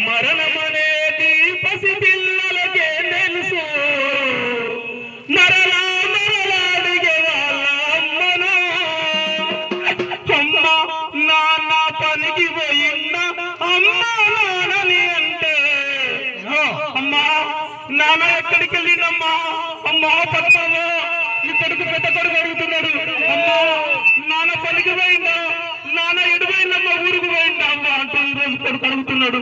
మరణమనేది పసిపిల్లలకే తెలుసు, మరలా మరలాడిగే వాళ్ళ అమ్మను. అమ్మ నాన్న పనికి పోయిందా, అమ్మ నాన్నని అంటే అమ్మా నాన్న ఎక్కడికి వెళ్ళిందమ్మా, అమ్మా పడతావో నీ కొడుకు పెద్ద కొడుకు అడుగుతున్నాడు. అమ్మా నాన్న పనికి పోయిందా, నాన్న ఎడిపోయిందమ్మా ఊరికి పోయిందా అమ్మా అంటూ ఈరోజు కొడుకు అడుగుతున్నాడు.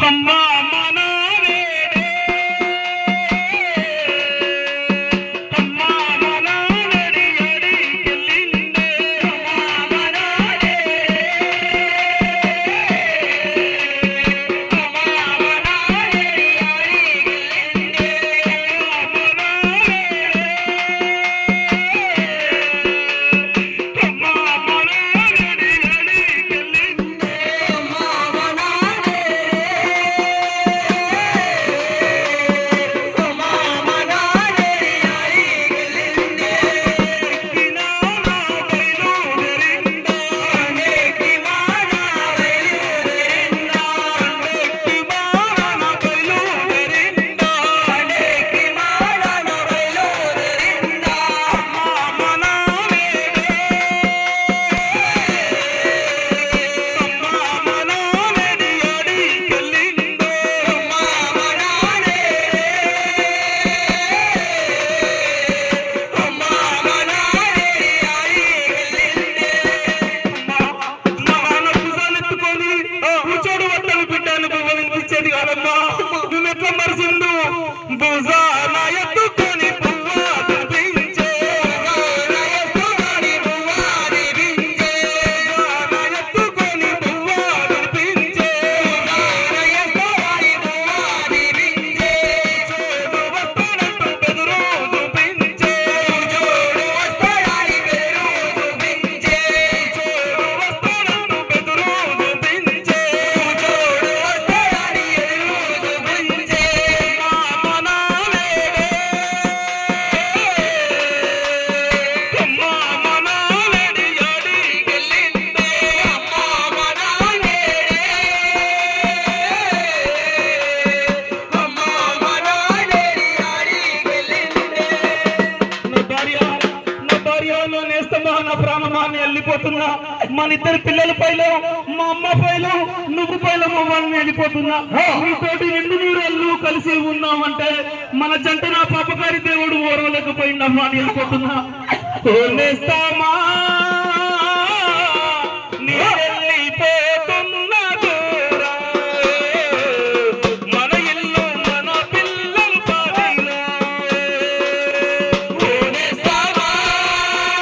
అమ్మా అమ్మా నానే వెళ్ళిపోతున్నా, మన ఇద్దరు పిల్లల పైలో మా అమ్మ పైలో నువ్వు పైలో మమ్మల్ని వెళ్ళిపోతున్నా. నీతోటి నిండు నీళ్ళు కలిసి ఉన్నామంటే మన జంట నా పాపకారి దేవుడు ఓరవలేకపోయిందమ్మా అని వెళ్ళిపోతున్నా.